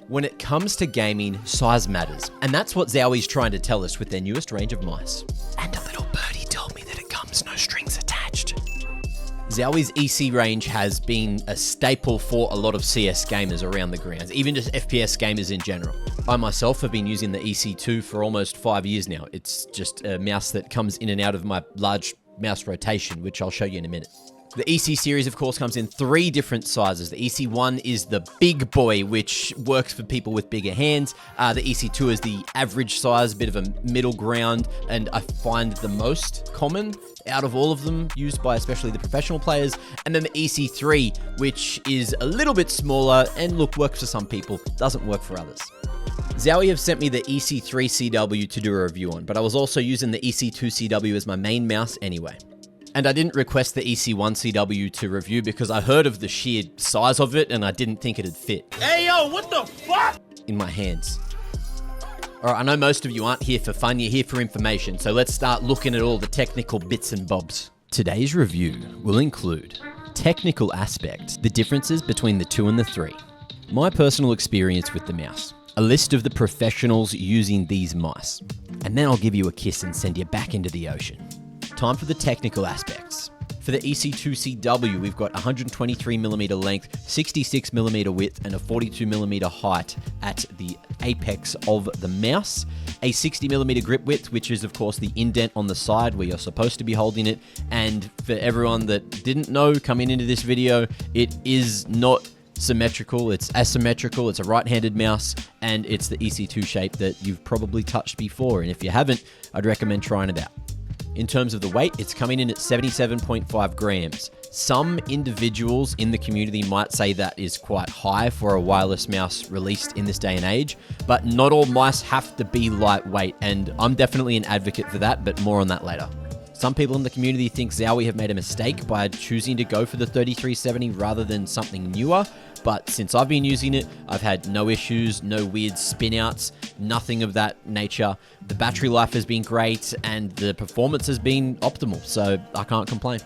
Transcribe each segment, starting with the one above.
When it comes to gaming, size matters. And that's what Zowie's trying to tell us with their newest range of mice. And a little birdie told me that it comes no strings attached. Zowie's EC range has been a staple for a lot of CS gamers around the grounds, even just FPS gamers in general. I myself have been using the EC2 for almost 5 years now. It's just a mouse that comes in and out of my large mouse rotation, which I'll show you in a minute. The EC series, of course, comes in 3 different sizes. The EC1 is the big boy, which works for people with bigger hands. The EC2 is the average size, bit of a middle ground, and I find the most common out of all of them, used by especially the professional players. And then the EC3, which is a little bit smaller and look, works for some people, doesn't work for others. Zowie have sent me the EC3-CW to do a review on, but I was also using the EC2-CW as my main mouse anyway. And I didn't request the EC1-CW to review because I heard of the sheer size of it and I didn't think it'd fit. Hey yo, what the fuck? In my hands. Alright, I know most of you aren't here for fun, you're here for information, so let's start looking at all the technical bits and bobs. Today's review will include technical aspect, the differences between the 2 and the 3, my personal experience with the mouse, a list of the professionals using these mice, and then I'll give you a kiss and send you back into the ocean. Time for the technical aspects. For the EC2-CW, we've got 123mm length, 66mm width, and a 42mm height at the apex of the mouse. A 60mm grip width, which is of course the indent on the side where you're supposed to be holding it. And for everyone that didn't know coming into this video, it is not symmetrical, it's asymmetrical, it's a right-handed mouse, and it's the EC2 shape that you've probably touched before. And if you haven't, I'd recommend trying it out. In terms of the weight, it's coming in at 77.5 grams. Some individuals in the community might say that is quite high for a wireless mouse released in this day and age, but not all mice have to be lightweight, and I'm definitely an advocate for that, but more on that later. Some people in the community think Zowie have made a mistake by choosing to go for the 3370 rather than something newer, but since I've been using it, I've had no issues, no weird spinouts, nothing of that nature. The battery life has been great and the performance has been optimal, so I can't complain.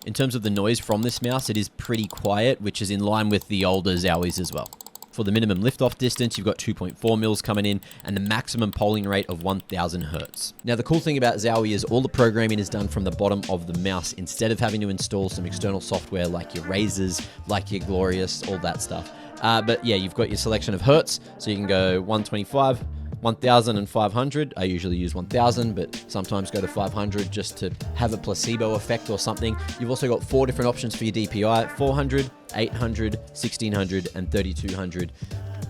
In terms of the noise from this mouse, it is pretty quiet, which is in line with the older Zowies as well. For the minimum liftoff distance, you've got 2.4 mils coming in and the maximum polling rate of 1000 Hertz. Now, the cool thing about Zowie is all the programming is done from the bottom of the mouse instead of having to install some external software like your Razors, like your Glorious, all that stuff. But yeah, you've got your selection of Hertz, so you can go 125, 1000 and 500. I usually use 1000, but sometimes go to 500 just to have a placebo effect or something. You've also got 4 different options for your DPI, 400, 800, 1600, and 3200.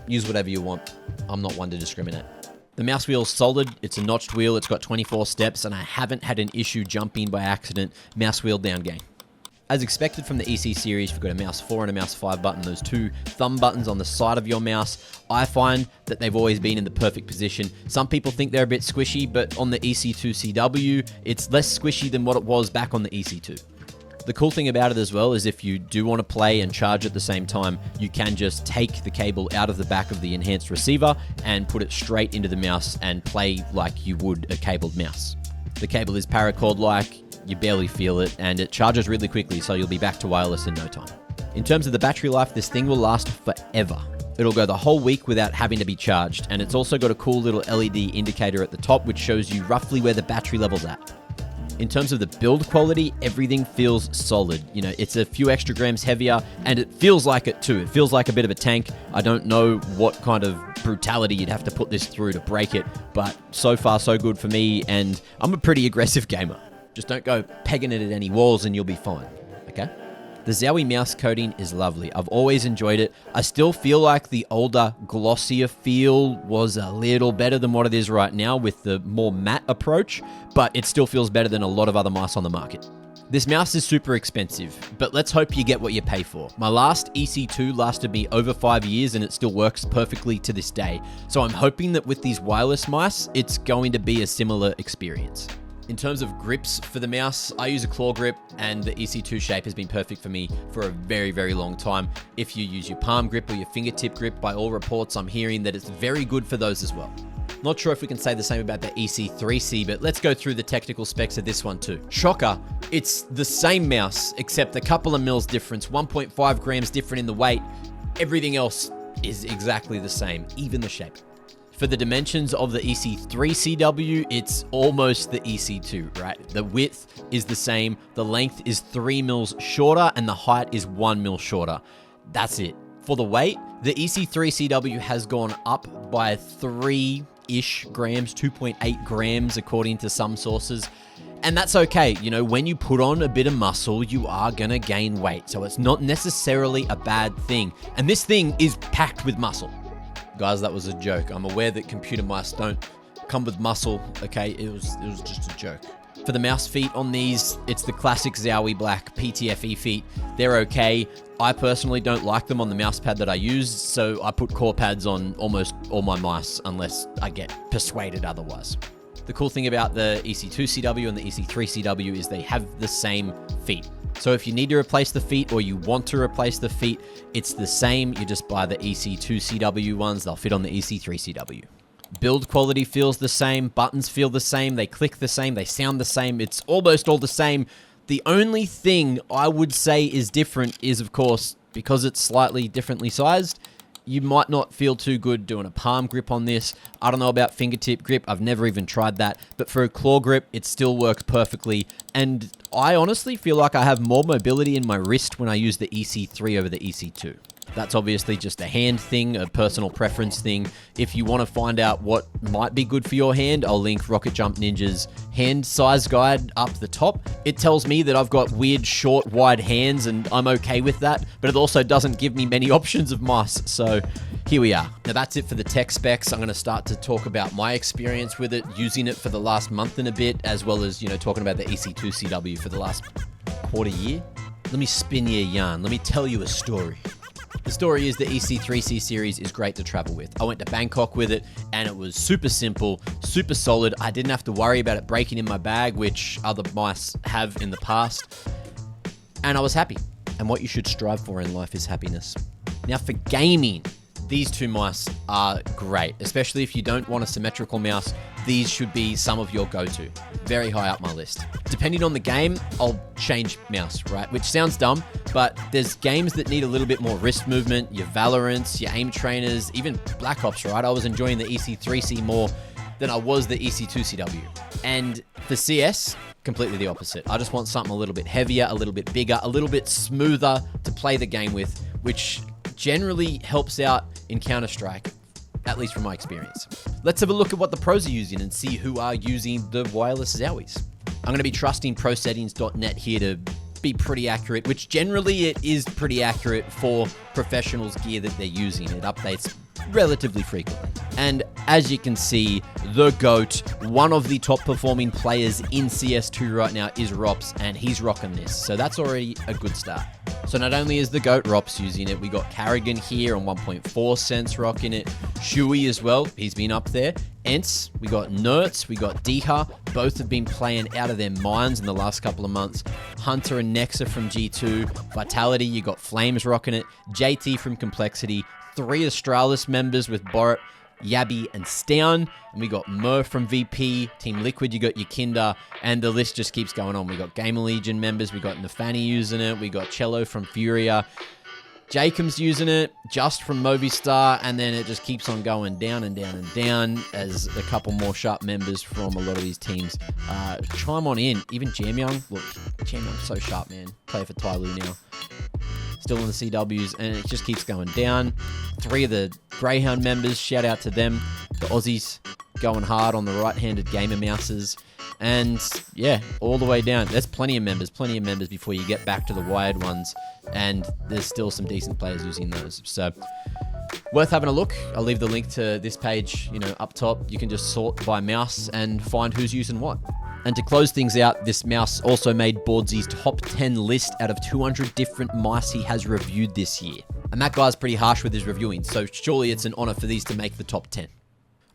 Use whatever you want. I'm not one to discriminate. The mouse wheel is solid, it's a notched wheel, it's got 24 steps, and I haven't had an issue jumping by accident mouse wheel down game. As expected from the EC series, you've got a mouse 4 and a mouse 5 button, those 2 thumb buttons on the side of your mouse. I find that they've always been in the perfect position. Some people think they're a bit squishy, but on the EC2-CW, it's less squishy than what it was back on the EC2. The cool thing about it as well is if you do want to play and charge at the same time, you can just take the cable out of the back of the enhanced receiver and put it straight into the mouse and play like you would a cabled mouse. The cable is paracord-like, you barely feel it, and it charges really quickly, so you'll be back to wireless in no time. In terms of the battery life, this thing will last forever. It'll go the whole week without having to be charged, and it's also got a cool little LED indicator at the top which shows you roughly where the battery level's at. In terms of the build quality, everything feels solid. You know, it's a few extra grams heavier, and it feels like it too. It feels like a bit of a tank. I don't know what kind of brutality you'd have to put this through to break it, but so far so good for me, and I'm a pretty aggressive gamer. Just don't go pegging it at any walls and you'll be fine, okay? The Zowie mouse coating is lovely. I've always enjoyed it. I still feel like the older, glossier feel was a little better than what it is right now with the more matte approach, but it still feels better than a lot of other mice on the market. This mouse is super expensive, but let's hope you get what you pay for. My last EC2 lasted me over 5 years and it still works perfectly to this day. So I'm hoping that with these wireless mice, it's going to be a similar experience. In terms of grips for the mouse, I use a claw grip and the EC2 shape has been perfect for me for a very, very long time. If you use your palm grip or your fingertip grip, by all reports, I'm hearing that it's very good for those as well. Not sure if we can say the same about the EC3C, but let's go through the technical specs of this one too. Shocker, it's the same mouse, except a couple of mils difference, 1.5 grams different in the weight. Everything else is exactly the same, even the shape. For the dimensions of the EC3-CW, it's almost the EC2, right? The width is the same, the length is 3 mils shorter, and the height is 1 mil shorter. That's it. For the weight, the EC3-CW has gone up by 3-ish grams, 2.8 grams according to some sources. And that's okay. You know, when you put on a bit of muscle, you are going to gain weight. So it's not necessarily a bad thing. And this thing is packed with muscle. Guys, that was a joke. I'm aware that computer mice don't come with muscle, okay? It was just a joke. For the mouse feet on these, it's the classic Zowie black PTFE feet. They're okay. I personally don't like them on the mouse pad that I use, so I put core pads on almost all my mice unless I get persuaded otherwise. The cool thing about the EC2-CW and the EC3-CW is they have the same feet. So if you need to replace the feet or you want to replace the feet, it's the same. You just buy the EC2-CW ones. They'll fit on the EC3-CW. Build quality feels the same. Buttons feel the same. They click the same. They sound the same. It's almost all the same. The only thing I would say is different is, of course, because it's slightly differently sized, you might not feel too good doing a palm grip on this. I don't know about fingertip grip. I've never even tried that. But for a claw grip, it still works perfectly. And I honestly feel like I have more mobility in my wrist when I use the EC3 over the EC2. That's obviously just a hand thing, a personal preference thing. If you want to find out what might be good for your hand, I'll link Rocket Jump Ninja's hand size guide up the top. It tells me that I've got weird, short, wide hands, and I'm okay with that, but it also doesn't give me many options of mice, so here we are. Now that's it for the tech specs. I'm going to start to talk about my experience with it, using it for the last month and a bit, as well as, you know, talking about the EC2-CW for the last quarter year. Let me spin you a yarn. Let me tell you a story. The story is the EC3C series is great to travel with. I went to Bangkok with it and it was super simple, super solid. I didn't have to worry about it breaking in my bag, which other mice have in the past. And I was happy. And what you should strive for in life is happiness. Now for gaming, these two mice are great, especially if you don't want a symmetrical mouse. These should be some of your go-to. Very high up my list. Depending on the game, I'll change mouse, right? Which sounds dumb, but there's games that need a little bit more wrist movement, your Valorants, your aim trainers, even Black Ops, right? I was enjoying the EC3C more than I was the EC2-CW. And for CS, completely the opposite. I just want something a little bit heavier, a little bit bigger, a little bit smoother to play the game with, which generally helps out in Counter-Strike, at least from my experience. Let's have a look at what the pros are using and see who are using the wireless Zowies. I'm going to be trusting prosettings.net here to be pretty accurate, which generally it is pretty accurate for professionals' gear that they're using. It updates relatively frequently. And as you can see, the GOAT, one of the top performing players in CS2 right now is ROPZ, and he's rocking this. So that's already a good start. So not only is the GOAT ROPZ using it, we got Carrigan here on 1.4 cents rocking it. Shui as well, he's been up there. Ents, we got Nertz, we got Diha. Both have been playing out of their minds in the last couple of months. Hunter and Nexa from G2. Vitality, you got Flames rocking it. JT from Complexity. 3 Astralis members with Borat, Yabby, and Stown. And we got Mur from VP, Team Liquid, you got Yakinda, and the list just keeps going on. We got Gamer Legion members, we got Nafani using it, we got Cello from Furia, Jacob's using it, Just from Movistar, and then it just keeps on going down and down and down as a couple more sharp members from a lot of these teams chime on in. Even Jamyoung, look, Jamyoung's so sharp, man. Play for Tyloo now. Still in the CWs, and it just keeps going down. 3 of the Greyhound members, shout out to them. The Aussies going hard on the right-handed gamer mouses. And yeah, all the way down. There's plenty of members before you get back to the wired ones. And there's still some decent players using those. So worth having a look. I'll leave the link to this page, up top. You can just sort by mouse and find who's using what. And to close things out, this mouse also made Boardsy's top 10 list out of 200 different mice he has reviewed this year. And that guy's pretty harsh with his reviewing, so surely it's an honor for these to make the top 10.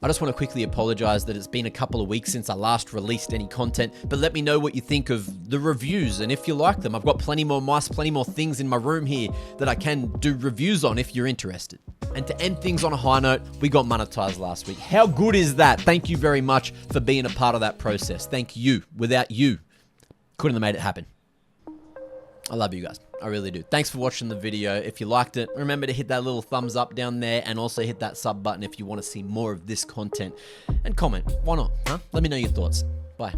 I just want to quickly apologize that it's been a couple of weeks since I last released any content, but let me know what you think of the reviews and if you like them. I've got plenty more mice, plenty more things in my room here that I can do reviews on if you're interested. And to end things on a high note, we got monetized last week. How good is that? Thank you very much for being a part of that process. Thank you. Without you, couldn't have made it happen. I love you guys. I really do. Thanks for watching the video. If you liked it, remember to hit that little thumbs up down there and also hit that sub button if you want to see more of this content. And comment. Why not? Huh? Let me know your thoughts. Bye.